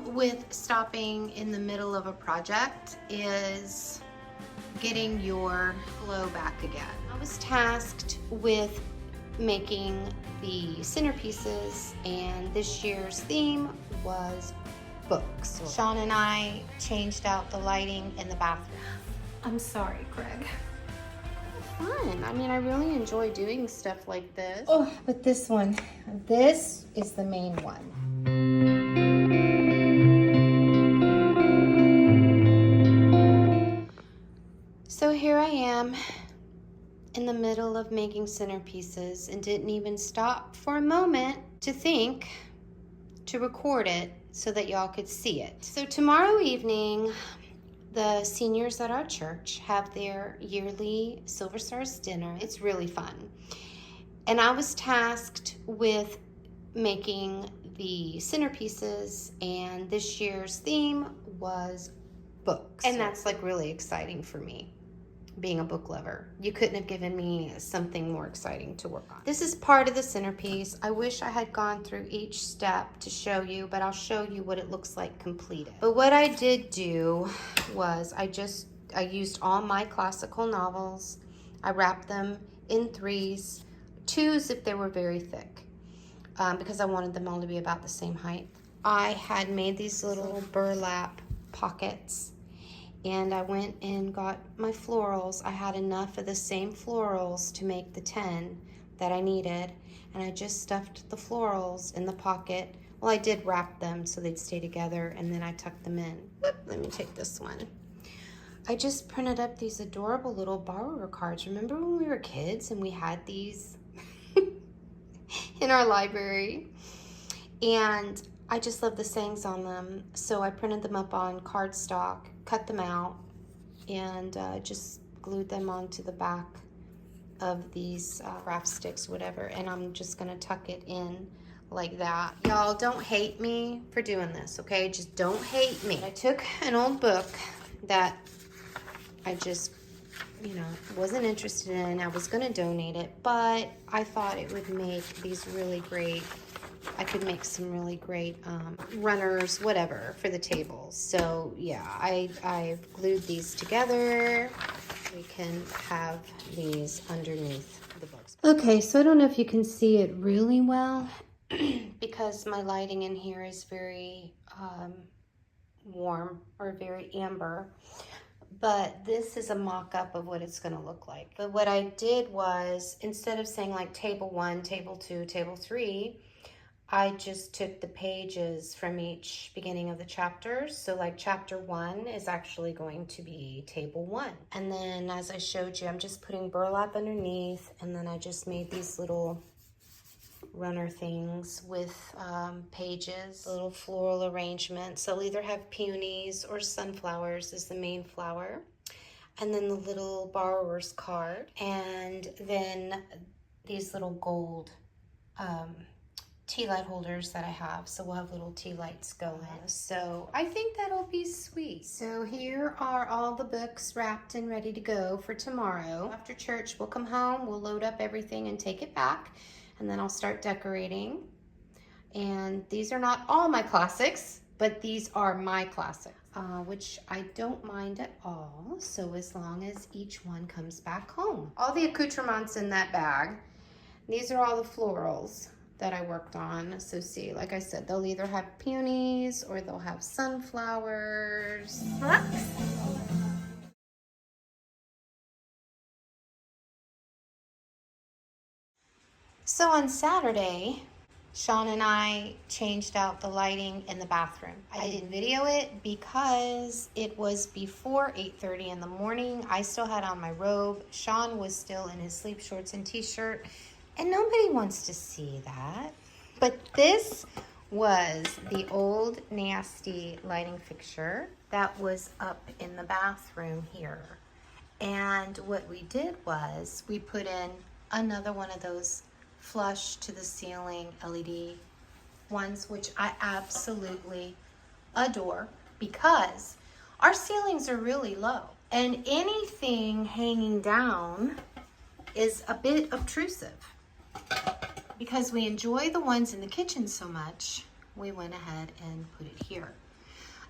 with stopping in the middle of a project is getting your flow back again. I was tasked with making the centerpieces, and this year's theme was books. Sean and I changed out the lighting in the bathroom. I'm sorry, Craig. Fun. I mean, I really enjoy doing stuff like this. Oh, but this is the main one. So here I am in the middle of making centerpieces and didn't even stop for a moment to think to record it so that y'all could see it. So tomorrow evening, the seniors at our church have their yearly Silver Stars dinner. It's really fun. And I was tasked with making the centerpieces, and this year's theme was books. And that's like really exciting for me, being a book lover. You couldn't have given me something more exciting to work on. This is part of the centerpiece. I wish I had gone through each step to show you, but I'll show you what it looks like completed. But what I did do was I used all my classical novels. I wrapped them in 3s, 2s if they were very thick, because I wanted them all to be about the same height. I had made these little burlap pockets, and I went and got my florals. I had enough of the same florals to make the 10 that I needed, and I just stuffed the florals in the pocket. Well, I did wrap them so they'd stay together, and then I tucked them in. Whoop, let me take this one. I just printed up these adorable little borrower cards. Remember when we were kids and we had these in our library? And I just love the sayings on them, so I printed them up on cardstock, cut them out, and just glued them onto the back of these craft sticks, whatever, and I'm just gonna tuck it in like that. Y'all, don't hate me for doing this, okay? Just don't hate me. I took an old book that I just, wasn't interested in. I was gonna donate it, but I thought it would make these really great, I could make some really great runners, whatever, for the tables. So yeah, I glued these together. We can have these underneath the books. Okay, so I don't know if you can see it really well because my lighting in here is very warm or very amber. But this is a mock-up of what it's going to look like. But what I did was, instead of saying like table 1, table 2, table 3, I just took the pages from each beginning of the chapters. So like chapter 1 is actually going to be table 1. And then as I showed you, I'm just putting burlap underneath, and then I just made these little runner things with pages, little floral arrangements. They'll either have peonies or sunflowers as the main flower, and then the little borrower's card, and then these little gold tea light holders that I have. So we'll have little tea lights going. So I think that'll be sweet. So here are all the books wrapped and ready to go for tomorrow. After church, we'll come home, we'll load up everything and take it back, and then I'll start decorating. And these are not all my classics, but these are my classics, which I don't mind at all, so as long as each one comes back home. All the accoutrements in that bag. These are all the florals that I worked on. So see, like I said, they'll either have peonies or they'll have sunflowers. So on Saturday, Sean and I changed out the lighting in the bathroom. I didn't video it because it was before 8:30 in the morning. I still had on my robe. Sean was still in his sleep shorts and t-shirt, and nobody wants to see that. But this was the old nasty lighting fixture that was up in the bathroom here. And what we did was we put in another one of those flush to the ceiling LED ones, which I absolutely adore because our ceilings are really low and anything hanging down is a bit obtrusive. Because we enjoy the ones in the kitchen so much, we went ahead and put it here.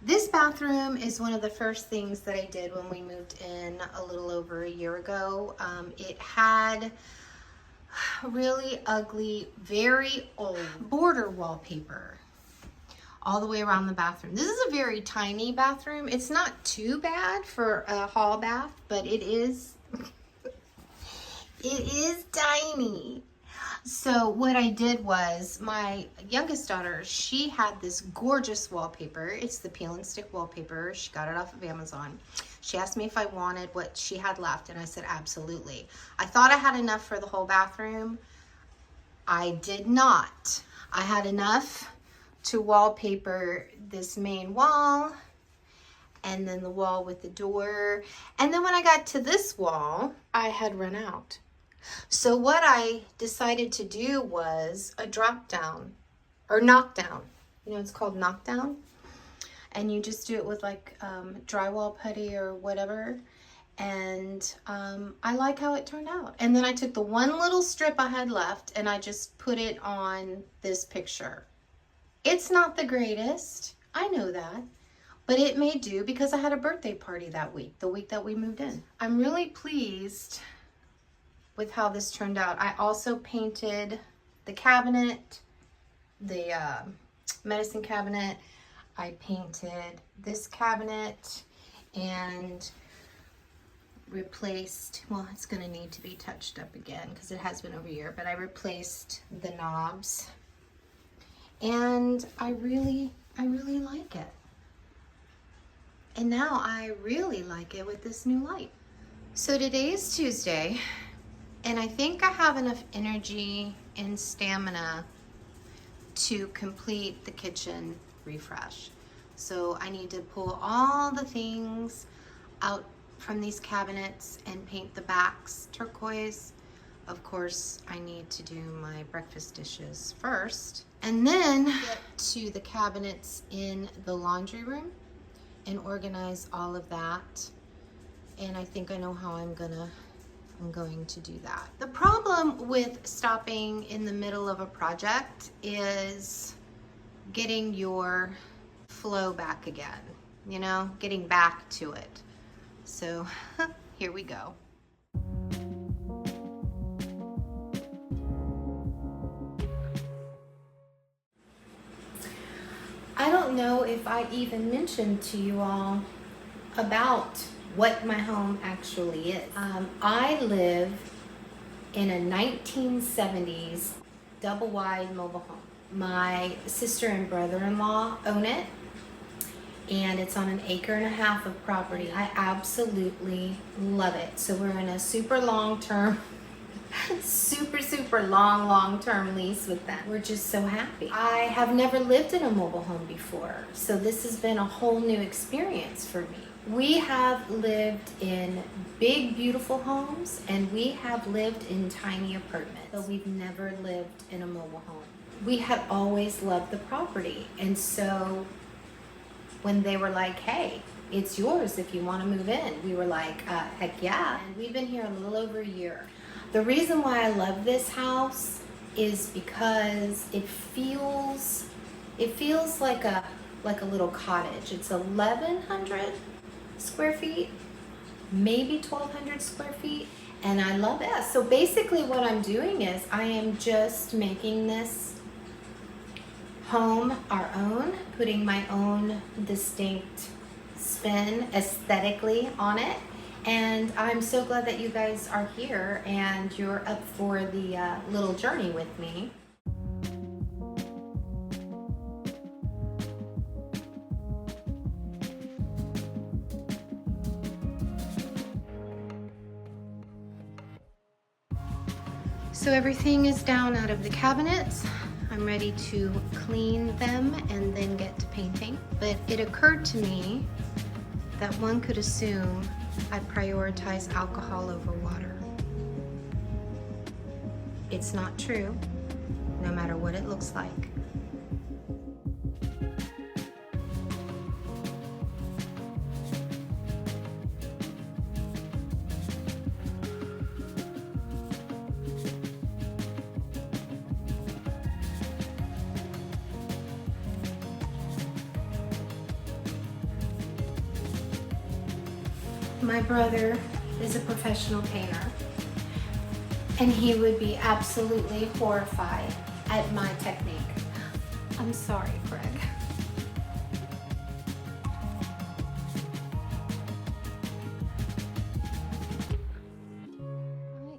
This bathroom is one of the first things that I did when we moved in a little over a year ago. It had really ugly, very old border wallpaper all the way around the bathroom. This is a very tiny bathroom. It's not too bad for a hall bath, but it is tiny. So what I did was, my youngest daughter, she had this gorgeous wallpaper. It's the peel and stick wallpaper. She got it off of Amazon. She asked me if I wanted what she had left, and I said absolutely. I thought I had enough for the whole bathroom. I did not. I had enough to wallpaper this main wall, and then the wall with the door. And then when I got to this wall, I had run out. So what I decided to do was a drop down or knockdown. You know, it's called knockdown. And you just do it with like drywall putty or whatever. And I like how it turned out. And then I took the one little strip I had left and I just put it on this picture. It's not the greatest, I know that, but it may do because I had a birthday party that week, the week that we moved in. I'm really pleased with how this turned out. I also painted the cabinet, the medicine cabinet. I painted this cabinet and replaced, well, it's gonna need to be touched up again because it has been over a year, but I replaced the knobs. And I really like it. And now I really like it with this new light. So today is Tuesday, and I think I have enough energy and stamina to complete the kitchen refresh. So I need to pull all the things out from these cabinets and paint the backs turquoise. Of course, I need to do my breakfast dishes first, and then get to the cabinets in the laundry room and organize all of that. And I think I know how I'm going to do that. The problem with stopping in the middle of a project is getting your flow back again, you know, getting back to it. So here we go. I don't know if I even mentioned to you all about what my home actually is. I live in a 1970s double wide mobile home. My sister and brother-in-law own it, and it's on 1.5 acres of property. I absolutely love it. So we're in a super long-term, super long-term lease with them. We're just so happy. I have never lived in a mobile home before, so this has been a whole new experience for me. We have lived in big, beautiful homes, and we have lived in tiny apartments, but we've never lived in a mobile home. We had always loved the property, and so when they were like, hey, it's yours if you want to move in, we were like, heck yeah. And we've been here a little over a year. The reason why I love this house is because it feels like a little cottage. It's 1,100 square feet, maybe 1,200 square feet, and I love it. So basically what I'm doing is I am just making this home our own, putting my own distinct spin aesthetically on it. And I'm so glad that you guys are here and you're up for the little journey with me. So everything is down out of the cabinets. I'm ready to clean them and then get to painting. But it occurred to me that one could assume I prioritize alcohol over water. It's not true, no matter what it looks like. My brother is a professional painter, and he would be absolutely horrified at my technique. I'm sorry, Craig.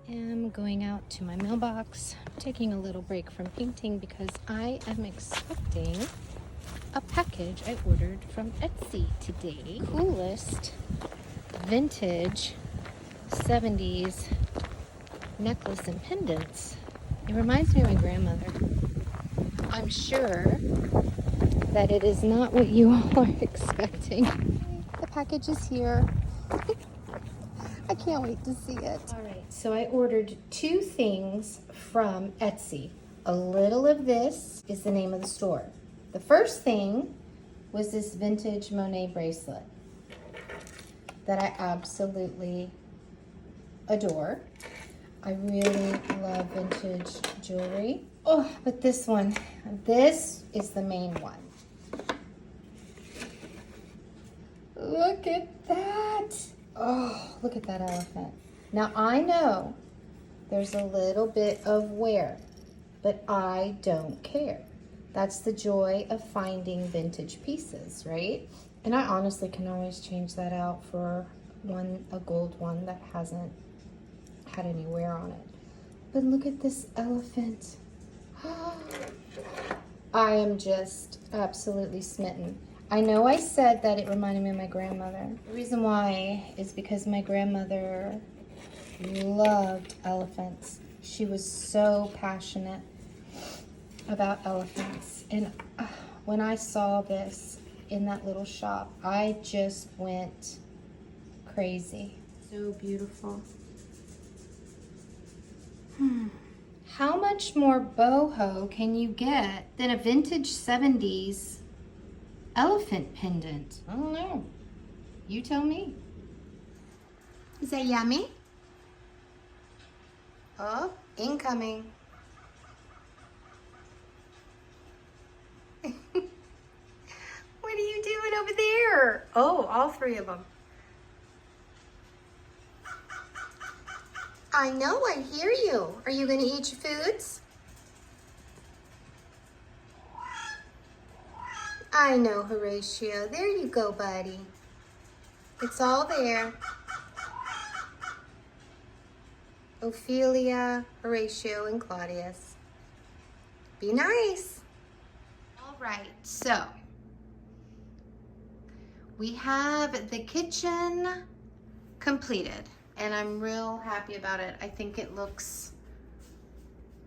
I am going out to my mailbox, taking a little break from painting because I am expecting a package I ordered from Etsy today. Coolest vintage 70s necklace and pendants. It reminds me of my grandmother. I'm sure that it is not what you all are expecting. The package is here. I can't wait to see it. All right, so I ordered 2 things from Etsy. A Little of This is the name of the store. The first thing was this vintage Monet bracelet that I absolutely adore. I really love vintage jewelry. Oh, but this is the main one. Look at that. Oh, look at that elephant. Now I know there's a little bit of wear, but I don't care. That's the joy of finding vintage pieces, right? And I honestly can always change that out for a gold one that hasn't had any wear on it. But look at this elephant. I am just absolutely smitten. I know I said that it reminded me of my grandmother. The reason why is because my grandmother loved elephants. She was so passionate about elephants. And when I saw this in that little shop, I just went crazy. So beautiful. How much more boho can you get than a vintage 70s elephant pendant? I don't know. You tell me. Is that yummy? Oh, incoming. What are you doing over there? Oh, all 3 of them. I know, I hear you. Are you going to eat your foods? I know, Horatio. There you go, buddy. It's all there. Ophelia, Horatio, and Claudius. Be nice. All right, so we have the kitchen completed, and I'm real happy about it. I think it looks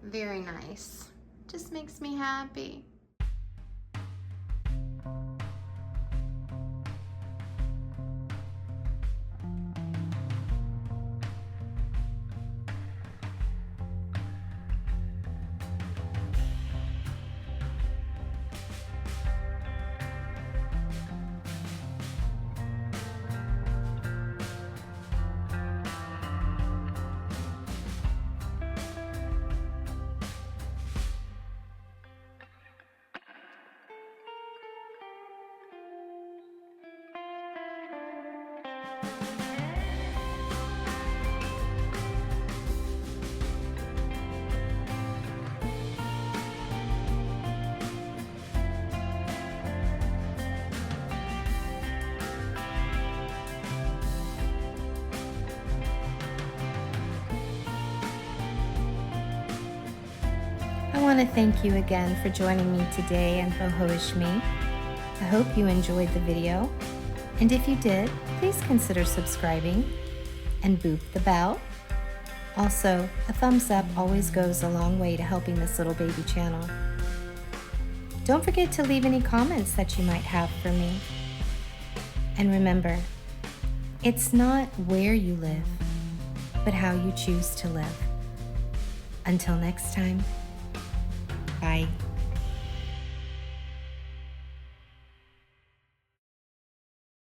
very nice. Just makes me happy. I want to thank you again for joining me today and boho-ish me. I hope you enjoyed the video, and if you did, please consider subscribing and boop the bell. Also, a thumbs up always goes a long way to helping this little baby channel. Don't forget to leave any comments that you might have for me. And remember, it's not where you live, but how you choose to live. Until next time. Bye.